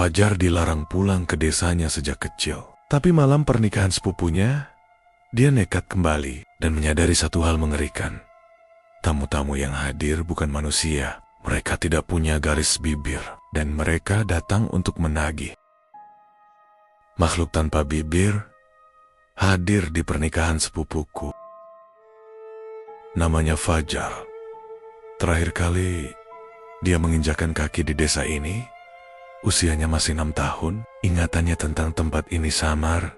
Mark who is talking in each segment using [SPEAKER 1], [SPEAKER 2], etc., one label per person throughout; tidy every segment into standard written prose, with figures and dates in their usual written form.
[SPEAKER 1] Fajar dilarang pulang ke desanya sejak kecil. Tapi malam pernikahan sepupunya, dia nekat kembali dan menyadari satu hal mengerikan. Tamu-tamu yang hadir bukan manusia. Mereka tidak punya garis bibir dan mereka datang untuk menagih. Makhluk tanpa bibir hadir di pernikahan sepupuku. Namanya Fajar. Terakhir kali dia menginjakkan kaki di desa ini, usianya masih 6 tahun. Ingatannya tentang tempat ini samar,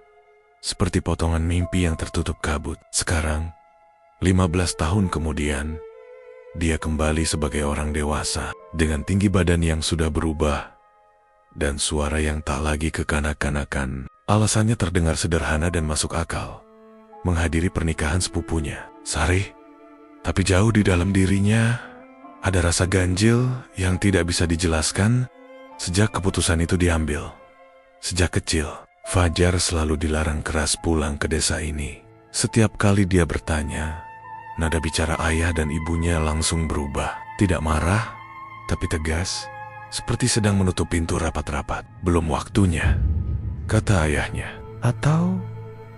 [SPEAKER 1] seperti potongan mimpi yang tertutup kabut. Sekarang, 15 tahun kemudian, dia kembali sebagai orang dewasa dengan tinggi badan yang sudah berubah dan suara yang tak lagi kekanak-kanakan. Alasannya terdengar sederhana dan masuk akal. Menghadiri pernikahan sepupunya, Sari. Tapi jauh di dalam dirinya ada rasa ganjil yang tidak bisa dijelaskan sejak keputusan itu diambil. Sejak kecil, Fajar selalu dilarang keras pulang ke desa ini. Setiap kali dia bertanya, nada bicara ayah dan ibunya langsung berubah. Tidak marah, tapi tegas, seperti sedang menutup pintu rapat-rapat. Belum waktunya, kata ayahnya. Atau,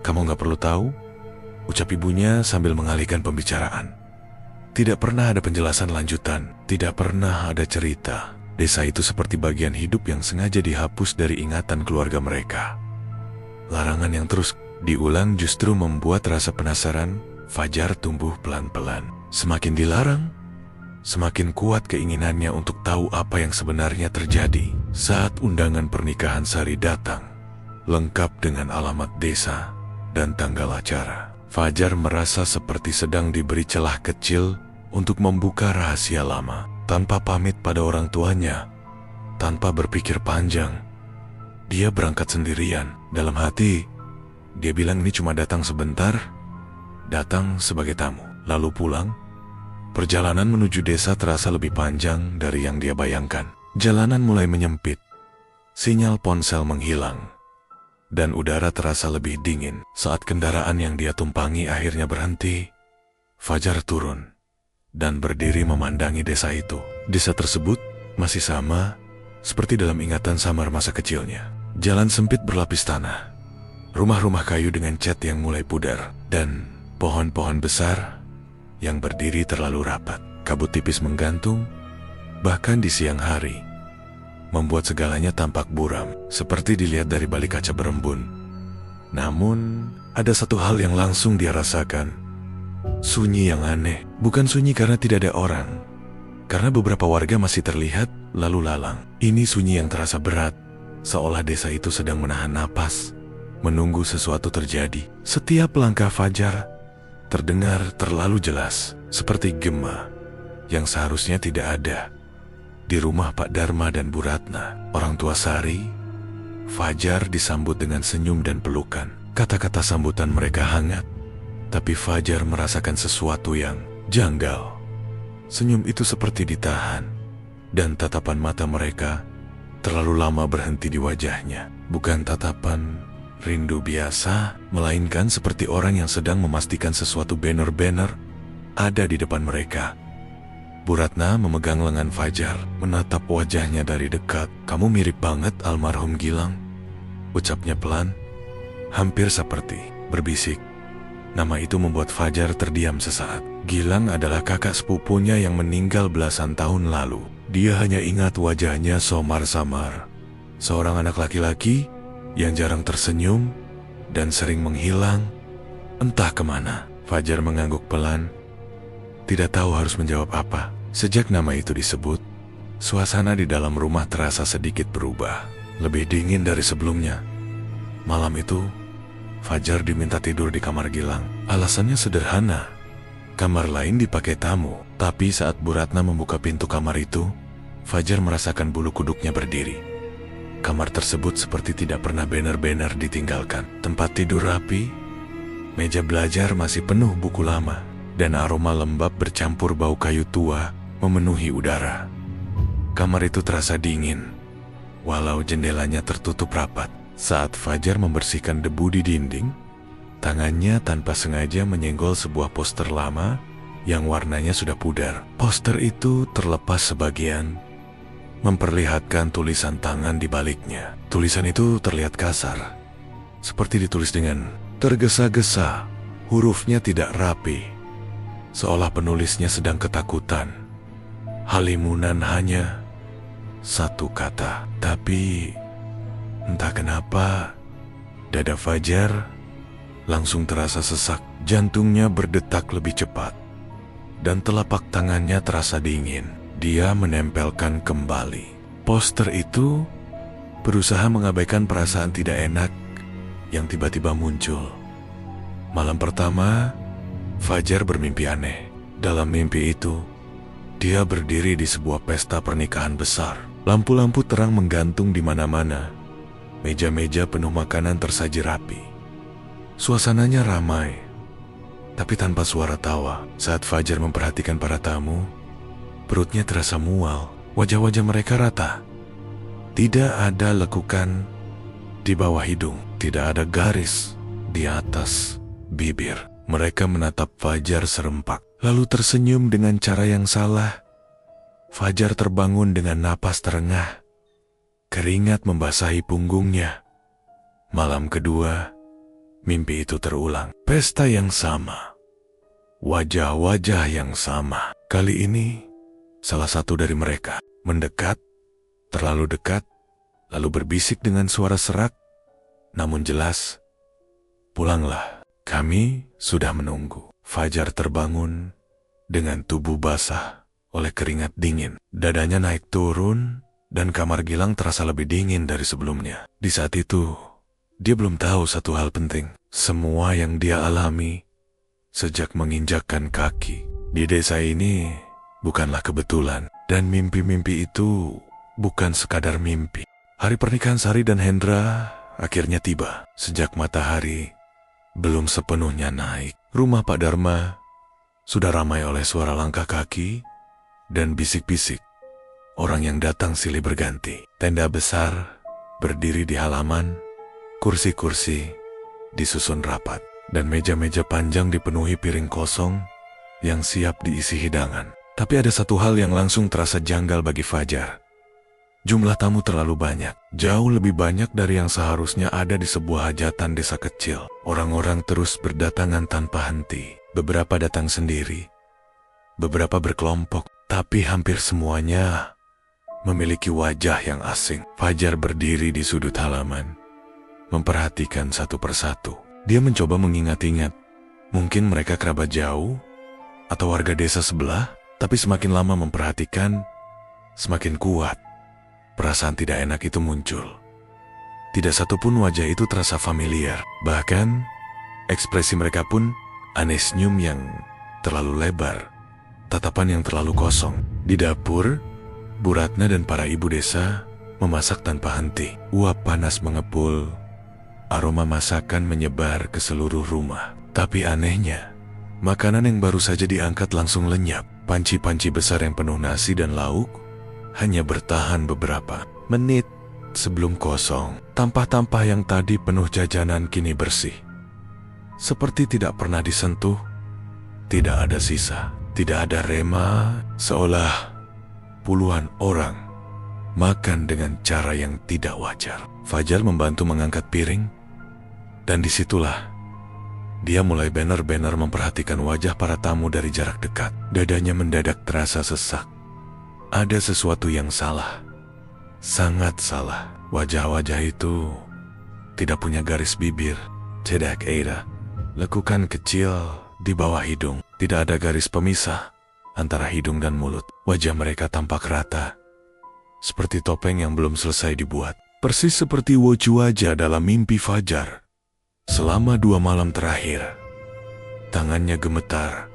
[SPEAKER 1] kamu gak perlu tahu, ucap ibunya sambil mengalihkan pembicaraan. Tidak pernah ada penjelasan lanjutan, tidak pernah ada cerita. Desa itu seperti bagian hidup yang sengaja dihapus dari ingatan keluarga mereka. Larangan yang terus diulang justru membuat rasa penasaran Fajar tumbuh pelan-pelan. Semakin dilarang, semakin kuat keinginannya untuk tahu apa yang sebenarnya terjadi. Saat undangan pernikahan Sari datang, lengkap dengan alamat desa dan tanggal acara, Fajar merasa seperti sedang diberi celah kecil untuk membuka rahasia lama. Tanpa pamit pada orang tuanya, tanpa berpikir panjang, dia berangkat sendirian. Dalam hati, dia bilang ini cuma datang sebentar, datang sebagai tamu, lalu pulang. Perjalanan menuju desa terasa lebih panjang dari yang dia bayangkan. Jalanan mulai menyempit, sinyal ponsel menghilang, dan udara terasa lebih dingin. Saat kendaraan yang dia tumpangi akhirnya berhenti, Fajar turun dan berdiri memandangi desa itu. Desa tersebut masih sama seperti dalam ingatan samar masa kecilnya. Jalan sempit berlapis tanah, rumah-rumah kayu dengan cat yang mulai pudar, dan pohon-pohon besar yang berdiri terlalu rapat. Kabut tipis menggantung, bahkan di siang hari, membuat segalanya tampak buram, seperti dilihat dari balik kaca berembun. Namun, ada satu hal yang langsung dia rasakan. Sunyi yang aneh. Bukan sunyi karena tidak ada orang, karena beberapa warga masih terlihat lalu lalang. Ini sunyi yang terasa berat, seolah desa itu sedang menahan napas, menunggu sesuatu terjadi. Setiap langkah Fajar terdengar terlalu jelas, seperti gema yang seharusnya tidak ada. Di rumah Pak Dharma dan Bu Ratna, orang tua Sari, Fajar disambut dengan senyum dan pelukan. Kata-kata sambutan mereka hangat, tapi Fajar merasakan sesuatu yang janggal. Senyum itu seperti ditahan, dan tatapan mata mereka terlalu lama berhenti di wajahnya. Bukan tatapan rindu biasa, melainkan seperti orang yang sedang memastikan sesuatu benar-benar ada di depan mereka. Bu Ratna memegang lengan Fajar, menatap wajahnya dari dekat. Kamu mirip banget almarhum Gilang, ucapnya pelan, hampir seperti berbisik. Nama itu membuat Fajar terdiam sesaat. Gilang adalah kakak sepupunya yang meninggal belasan tahun lalu. Dia hanya ingat wajahnya samar-samar. Seorang anak laki-laki yang jarang tersenyum dan sering menghilang entah kemana. Fajar mengangguk pelan, tidak tahu harus menjawab apa. Sejak nama itu disebut, suasana di dalam rumah terasa sedikit berubah, lebih dingin dari sebelumnya. Malam itu, Fajar diminta tidur di kamar Gilang. Alasannya sederhana, kamar lain dipakai tamu. Tapi saat Bu Ratna membuka pintu kamar itu, Fajar merasakan bulu kuduknya berdiri. Kamar tersebut seperti tidak pernah benar-benar ditinggalkan. Tempat tidur rapi, meja belajar masih penuh buku lama, dan aroma lembab bercampur bau kayu tua memenuhi udara. Kamar itu terasa dingin, walau jendelanya tertutup rapat. Saat Fajar membersihkan debu di dinding, tangannya tanpa sengaja menyenggol sebuah poster lama yang warnanya sudah pudar. Poster itu terlepas sebagian, memperlihatkan tulisan tangan di baliknya. Tulisan itu terlihat kasar, seperti ditulis dengan tergesa-gesa. Hurufnya tidak rapi, seolah penulisnya sedang ketakutan. Halimunan hanya satu kata, tapi entah kenapa dada Fajar langsung terasa sesak. Jantungnya berdetak lebih cepat dan telapak tangannya terasa dingin. Dia menempelkan kembali poster itu, berusaha mengabaikan perasaan tidak enak yang tiba-tiba muncul. Malam pertama, Fajar bermimpi aneh. Dalam mimpi itu, dia berdiri di sebuah pesta pernikahan besar. Lampu-lampu terang menggantung di mana-mana. Meja-meja penuh makanan tersaji rapi. Suasananya ramai, tapi tanpa suara tawa. Saat Fajar memperhatikan para tamu, perutnya terasa mual. Wajah-wajah mereka rata. Tidak ada lekukan di bawah hidung, tidak ada garis di atas bibir. Mereka menatap Fajar serempak, lalu tersenyum dengan cara yang salah. Fajar terbangun dengan napas terengah. Keringat membasahi punggungnya. Malam kedua, mimpi itu terulang. Pesta yang sama, wajah-wajah yang sama. Kali ini, salah satu dari mereka mendekat, terlalu dekat, lalu berbisik dengan suara serak, namun jelas, "Pulanglah, kami sudah menunggu." Fajar terbangun dengan tubuh basah oleh keringat dingin. Dadanya naik turun, dan kamar Gilang terasa lebih dingin dari sebelumnya. Di saat itu, dia belum tahu satu hal penting. Semua yang dia alami sejak menginjakkan kaki di desa ini bukanlah kebetulan. Dan mimpi-mimpi itu bukan sekadar mimpi. Hari pernikahan Sari dan Hendra akhirnya tiba. Sejak matahari belum sepenuhnya naik, rumah Pak Dharma sudah ramai oleh suara langkah kaki dan bisik-bisik. Orang yang datang silih berganti. Tenda besar berdiri di halaman, kursi-kursi disusun rapat, dan meja-meja panjang dipenuhi piring kosong yang siap diisi hidangan. Tapi ada satu hal yang langsung terasa janggal bagi Fajar. Jumlah tamu terlalu banyak, jauh lebih banyak dari yang seharusnya ada di sebuah hajatan desa kecil. Orang-orang terus berdatangan tanpa henti. Beberapa datang sendiri, beberapa berkelompok, tapi hampir semuanya memiliki wajah yang asing. Fajar berdiri di sudut halaman, memperhatikan satu persatu. Dia mencoba mengingat-ingat, mungkin mereka kerabat jauh atau warga desa sebelah. Tapi semakin lama memperhatikan, semakin kuat perasaan tidak enak itu muncul. Tidak satupun wajah itu terasa familiar. Bahkan ekspresi mereka pun aneh, senyum yang terlalu lebar, tatapan yang terlalu kosong. Di dapur, Bu Ratna dan para ibu desa memasak tanpa henti. Uap panas mengepul, aroma masakan menyebar ke seluruh rumah. Tapi anehnya, makanan yang baru saja diangkat langsung lenyap. Panci-panci besar yang penuh nasi dan lauk hanya bertahan beberapa menit sebelum kosong. Tampah-tampah yang tadi penuh jajanan kini bersih, seperti tidak pernah disentuh. Tidak ada sisa, tidak ada rema, seolah puluhan orang makan dengan cara yang tidak wajar. Fajar membantu mengangkat piring, dan disitulah dia mulai benar-benar memperhatikan wajah para tamu dari jarak dekat. Dadanya mendadak terasa sesak. Ada sesuatu yang salah, sangat salah. Wajah-wajah itu tidak punya garis bibir, tidak ada lekukan kecil di bawah hidung. Tidak ada garis pemisah antara hidung dan mulut. Wajah mereka tampak rata, seperti topeng yang belum selesai dibuat. Persis seperti wajah dalam mimpi Fajar. Selama 2 malam terakhir, tangannya gemetar,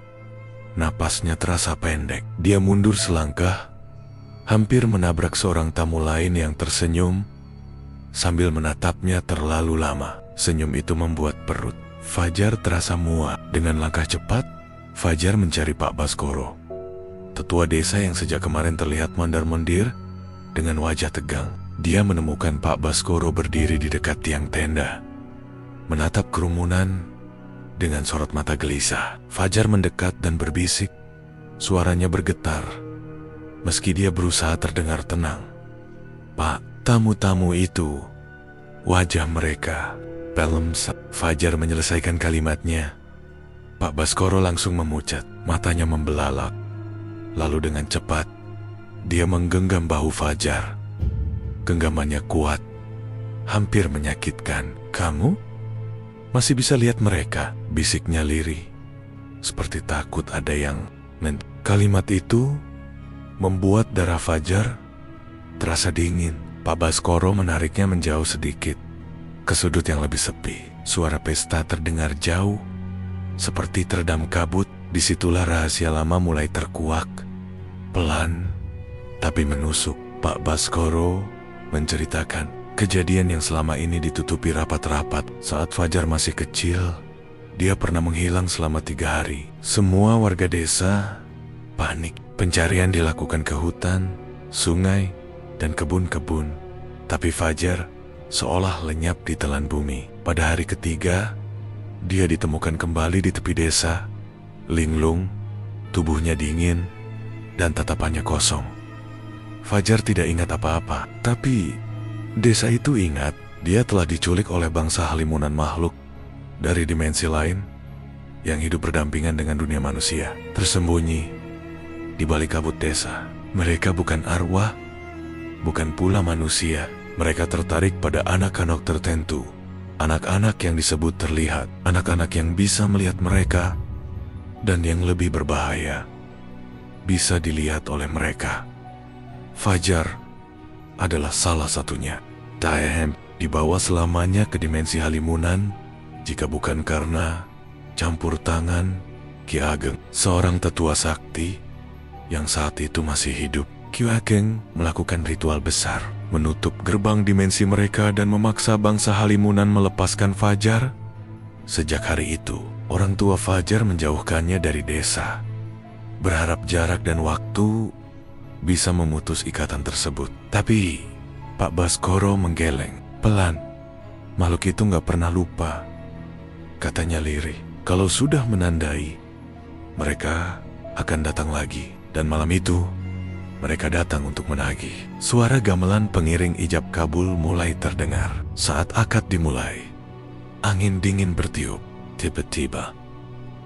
[SPEAKER 1] napasnya terasa pendek. Dia mundur selangkah, hampir menabrak seorang tamu lain yang tersenyum sambil menatapnya terlalu lama. Senyum itu membuat perut Fajar terasa muak. Dengan langkah cepat, Fajar mencari Pak Baskoro, tetua desa yang sejak kemarin terlihat mondar-mandir dengan wajah tegang. Dia menemukan Pak Baskoro berdiri di dekat tiang tenda, menatap kerumunan dengan sorot mata gelisah. Fajar mendekat dan berbisik. Suaranya bergetar, meski dia berusaha terdengar tenang. Pak, tamu-tamu itu, wajah mereka pelem. Fajar menyelesaikan kalimatnya. Pak Baskoro langsung memucat, matanya membelalak. Lalu dengan cepat, dia menggenggam bahu Fajar. Genggamannya kuat, hampir menyakitkan. Kamu masih bisa lihat mereka, bisiknya lirih, seperti takut ada yang Kalimat itu membuat darah Fajar terasa dingin. Pak Baskoro menariknya menjauh sedikit, ke sudut yang lebih sepi. Suara pesta terdengar jauh, seperti teredam kabut. Disitulah rahasia lama mulai terkuak, pelan tapi menusuk. Pak Baskoro menceritakan kejadian yang selama ini ditutupi rapat-rapat. Saat Fajar masih kecil, dia pernah menghilang selama 3 hari. Semua warga desa panik. Pencarian dilakukan ke hutan, sungai, dan kebun-kebun. Tapi Fajar seolah lenyap di telan bumi. Pada hari ketiga, dia ditemukan kembali di tepi desa, linglung, tubuhnya dingin, dan tatapannya kosong. Fajar tidak ingat apa-apa, tapi desa itu ingat dia telah diculik oleh bangsa halimunan makhluk dari dimensi lain yang hidup berdampingan dengan dunia manusia. Tersembunyi di balik kabut desa, mereka bukan arwah, bukan pula manusia. Mereka tertarik pada anak-anak tertentu, anak-anak yang disebut terlihat, anak-anak yang bisa melihat mereka, dan yang lebih berbahaya, bisa dilihat oleh mereka. Fajar adalah salah satunya. Taehem dibawa selamanya ke dimensi halimunan, jika bukan karena campur tangan Ki Ageng, seorang tetua sakti yang saat itu masih hidup. Ki Ageng melakukan ritual besar, menutup gerbang dimensi mereka dan memaksa bangsa halimunan melepaskan Fajar. Sejak hari itu, orang tua Fajar menjauhkannya dari desa, berharap jarak dan waktu bisa memutus ikatan tersebut. Tapi Pak Baskoro menggeleng. Pelan, makhluk itu gak pernah lupa. Katanya lirih, kalau sudah menandai, mereka akan datang lagi. Dan malam itu, mereka datang untuk menagih. Suara gamelan pengiring ijab kabul mulai terdengar. Saat akad dimulai, angin dingin bertiup. Tiba-tiba,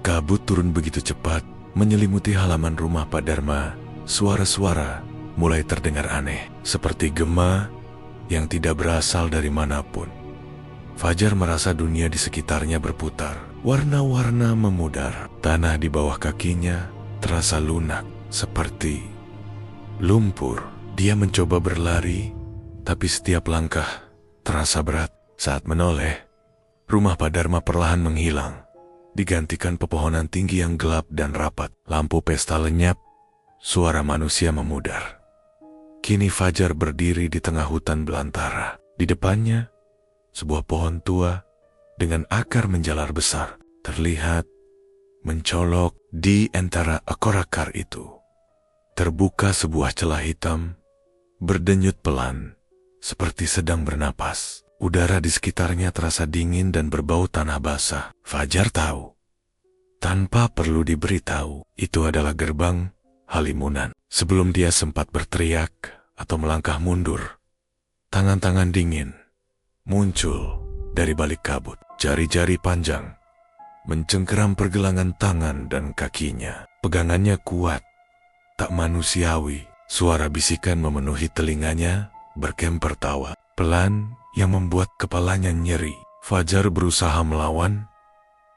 [SPEAKER 1] kabut turun begitu cepat, menyelimuti halaman rumah Pak Dharma. Suara-suara mulai terdengar aneh, seperti gema yang tidak berasal dari manapun. Fajar merasa dunia di sekitarnya berputar. Warna-warna memudar. Tanah di bawah kakinya terasa lunak, seperti lumpur. Dia mencoba berlari, tapi setiap langkah terasa berat. Saat menoleh, rumah Pak Dharma perlahan menghilang, digantikan pepohonan tinggi yang gelap dan rapat. Lampu pesta lenyap, suara manusia memudar. Kini Fajar berdiri di tengah hutan belantara. Di depannya, sebuah pohon tua dengan akar menjalar besar terlihat mencolok di antara akar-akar itu. Terbuka sebuah celah hitam, berdenyut pelan, seperti sedang bernapas. Udara di sekitarnya terasa dingin dan berbau tanah basah. Fajar tahu, tanpa perlu diberitahu, itu adalah gerbang halimunan. Sebelum dia sempat berteriak atau melangkah mundur, tangan-tangan dingin muncul dari balik kabut. Jari-jari panjang mencengkeram pergelangan tangan dan kakinya. Pegangannya kuat, tak manusiawi. Suara bisikan memenuhi telinganya, berkemper tawa pelan yang membuat kepalanya nyeri. Fajar berusaha melawan,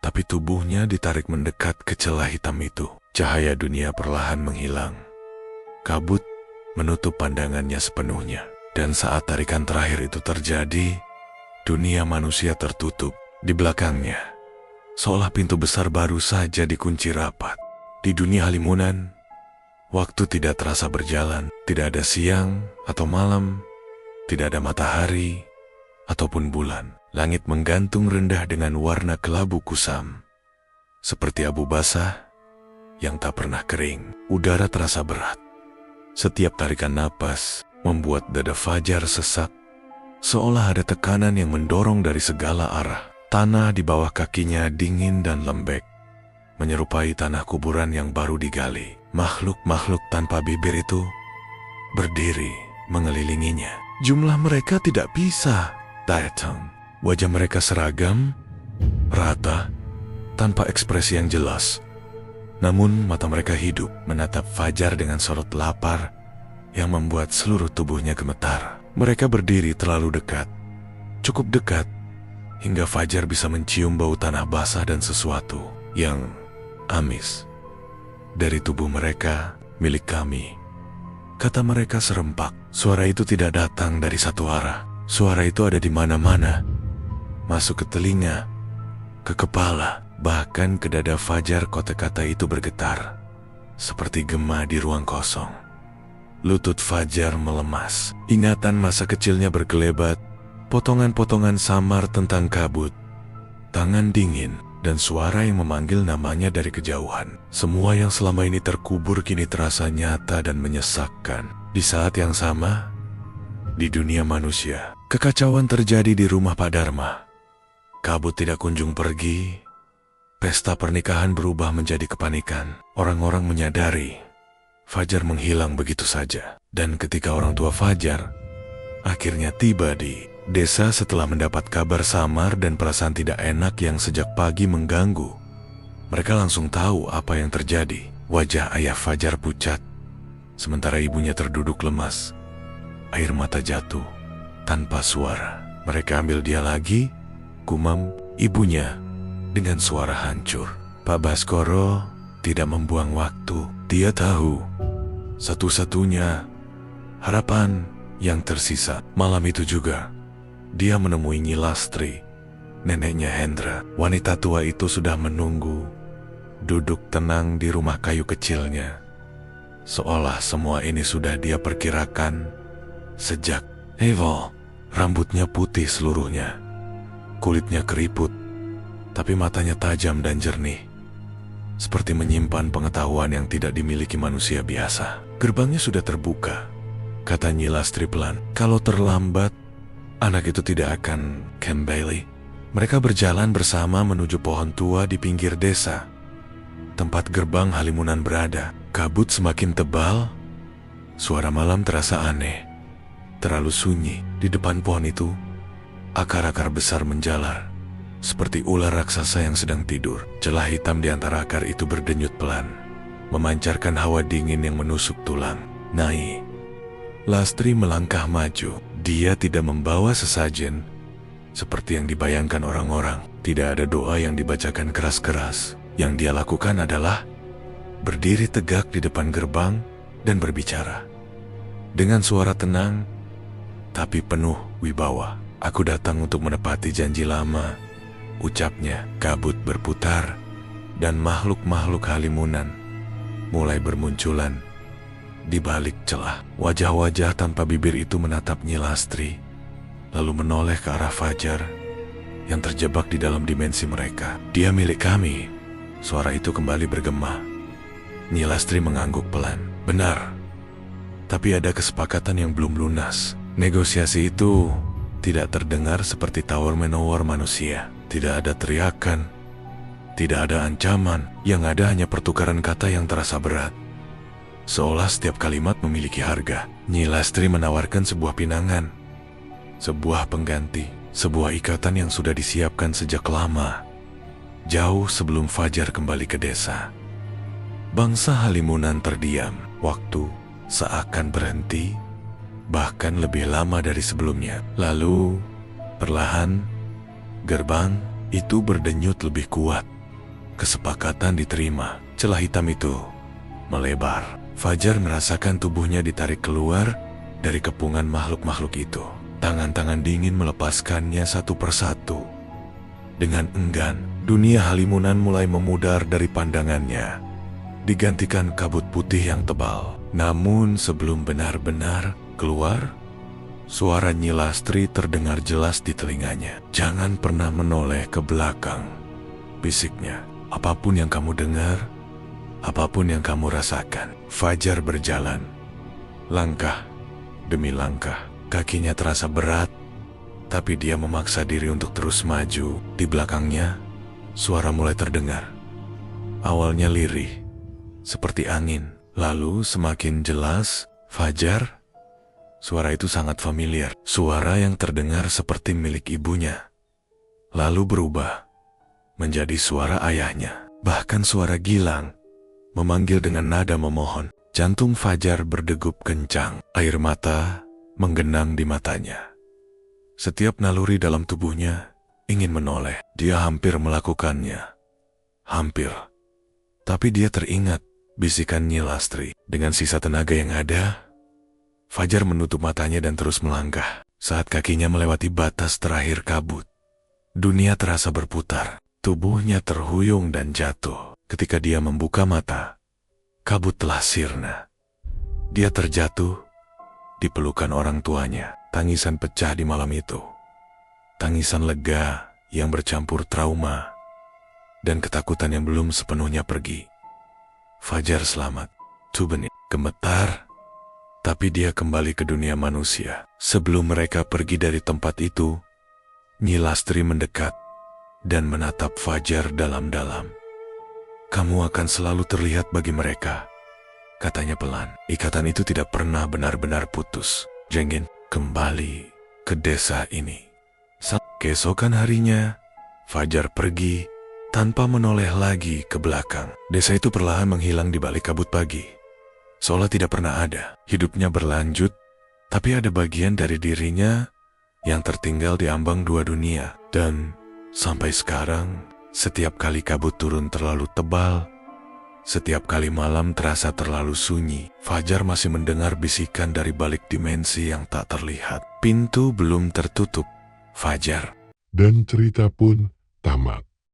[SPEAKER 1] tapi tubuhnya ditarik mendekat ke celah hitam itu. Cahaya dunia perlahan menghilang. Kabut menutup pandangannya sepenuhnya. Dan saat tarikan terakhir itu terjadi, dunia manusia tertutup. Di belakangnya, seolah pintu besar baru saja dikunci rapat. Di dunia halimunan, waktu tidak terasa berjalan. Tidak ada siang atau malam, tidak ada matahari ataupun bulan. Langit menggantung rendah dengan warna kelabu kusam, seperti abu basah yang tak pernah kering. Udara terasa berat. Setiap tarikan napas membuat dada Fajar sesak, seolah ada tekanan yang mendorong dari segala arah. Tanah di bawah kakinya dingin dan lembek, menyerupai tanah kuburan yang baru digali. Makhluk-makhluk tanpa bibir itu berdiri mengelilinginya. Jumlah mereka tidak bisa datang. Wajah mereka seragam, rata, tanpa ekspresi yang jelas. Namun mata mereka hidup, menatap Fajar dengan sorot lapar yang membuat seluruh tubuhnya gemetar. Mereka berdiri terlalu dekat, cukup dekat, hingga Fajar bisa mencium bau tanah basah dan sesuatu yang amis. Dari tubuh mereka, milik kami. Kata mereka serempak. Suara itu tidak datang dari satu arah. Suara itu ada di mana-mana. Masuk ke telinga, ke kepala, bahkan ke dada Fajar. Kata-kata itu bergetar, seperti gema di ruang kosong. Lutut Fajar melemas. Ingatan masa kecilnya berkelebat. Potongan-potongan samar tentang kabut, tangan dingin, dan suara yang memanggil namanya dari kejauhan. Semua yang selama ini terkubur kini terasa nyata dan menyesakkan. Di saat yang sama, di dunia manusia, kekacauan terjadi di rumah Pak Dharma. Kabut tidak kunjung pergi. Pesta pernikahan berubah menjadi kepanikan. Orang-orang menyadari Fajar menghilang begitu saja. Dan ketika orang tua Fajar akhirnya tiba di desa setelah mendapat kabar samar dan perasaan tidak enak yang sejak pagi mengganggu, mereka langsung tahu apa yang terjadi. Wajah ayah Fajar pucat, sementara ibunya terduduk lemas. Air mata jatuh tanpa suara. Mereka ambil dia lagi, gumam ibunya dengan suara hancur. Pak Baskoro tidak membuang waktu. Dia tahu satu-satunya harapan yang tersisa. Malam itu juga dia menemui Nyi Lastri, neneknya Hendra. Wanita tua itu sudah menunggu, duduk tenang di rumah kayu kecilnya. Seolah semua ini sudah dia perkirakan sejak Evo. Rambutnya putih seluruhnya, kulitnya keriput, tapi matanya tajam dan jernih, seperti menyimpan pengetahuan yang tidak dimiliki manusia biasa. Gerbangnya sudah terbuka, kata Nyi Lastri pelan. Kalau terlambat, anak itu tidak akan kembali. Mereka berjalan bersama menuju pohon tua di pinggir desa, tempat gerbang Halimunan berada. Kabut semakin tebal, suara malam terasa aneh, terlalu sunyi. Di depan pohon itu, akar-akar besar menjalar, seperti ular raksasa yang sedang tidur. Celah hitam di antara akar itu berdenyut pelan, memancarkan hawa dingin yang menusuk tulang. Nyi Lastri melangkah maju. Dia tidak membawa sesajen seperti yang dibayangkan orang-orang. Tidak ada doa yang dibacakan keras-keras. Yang dia lakukan adalah berdiri tegak di depan gerbang dan berbicara dengan suara tenang tapi penuh wibawa. Aku datang untuk menepati janji lama, ucapnya. Kabut berputar dan makhluk-makhluk Halimunan mulai bermunculan di balik celah. Wajah-wajah tanpa bibir itu menatap Nyi Lastri, lalu menoleh ke arah Fajar yang terjebak di dalam dimensi mereka. Dia milik kami, suara itu kembali bergema. Nyi Lastri mengangguk pelan. Benar, tapi ada kesepakatan yang belum lunas. Negosiasi itu tidak terdengar seperti tawar menawar manusia. Tidak ada teriakan, tidak ada ancaman. Yang ada hanya pertukaran kata yang terasa berat, seolah setiap kalimat memiliki harga. Nyi Lastri menawarkan sebuah pinangan, sebuah pengganti, sebuah ikatan yang sudah disiapkan sejak lama, jauh sebelum Fajar kembali ke desa. Bangsa Halimunan terdiam. Waktu seakan berhenti, bahkan lebih lama dari sebelumnya. Lalu, perlahan, gerbang itu berdenyut lebih kuat. Kesepakatan diterima. Celah hitam itu melebar. Fajar merasakan tubuhnya ditarik keluar dari kepungan makhluk-makhluk itu. Tangan-tangan dingin melepaskannya satu persatu. Dengan enggan, dunia Halimunan mulai memudar dari pandangannya, digantikan kabut putih yang tebal. Namun sebelum benar-benar keluar, suara Nyi Lastri terdengar jelas di telinganya. Jangan pernah menoleh ke belakang, bisiknya. Apapun yang kamu dengar, apapun yang kamu rasakan. Fajar berjalan, langkah demi langkah. Kakinya terasa berat, tapi dia memaksa diri untuk terus maju. Di belakangnya, suara mulai terdengar. Awalnya lirih, seperti angin. Lalu semakin jelas. Fajar, Suara itu sangat familiar, suara yang terdengar seperti milik ibunya, lalu berubah menjadi suara ayahnya. Bahkan suara Gilang memanggil dengan nada memohon. Jantung Fajar berdegup kencang, air mata menggenang di matanya. Setiap naluri dalam tubuhnya ingin menoleh. Dia hampir melakukannya. Hampir. Tapi dia teringat bisikan Nyi Lastri. Dengan sisa tenaga yang ada, Fajar menutup matanya dan terus melangkah. Saat kakinya melewati batas terakhir kabut, dunia terasa berputar. Tubuhnya terhuyung dan jatuh. Ketika dia membuka mata, kabut telah sirna. Dia terjatuh di pelukan orang tuanya. Tangisan pecah di malam itu. Tangisan lega yang bercampur trauma dan ketakutan yang belum sepenuhnya pergi. Fajar selamat. Tubenit gemetar, tapi dia kembali ke dunia manusia. Sebelum mereka pergi dari tempat itu, Nyi Lastri mendekat dan menatap Fajar dalam-dalam. Kamu akan selalu terlihat bagi mereka, katanya pelan. Ikatan itu tidak pernah benar-benar putus. Jengin kembali ke desa ini. Keesokan harinya, Fajar pergi tanpa menoleh lagi ke belakang. Desa itu perlahan menghilang di balik kabut pagi. Seolah tidak pernah ada. Hidupnya berlanjut, tapi ada bagian dari dirinya yang tertinggal di ambang dua dunia. Dan sampai sekarang, setiap kali kabut turun terlalu tebal, setiap kali malam terasa terlalu sunyi, Fajar masih mendengar bisikan dari balik dimensi yang tak terlihat. Pintu belum tertutup, Fajar.
[SPEAKER 2] Dan cerita pun tamat.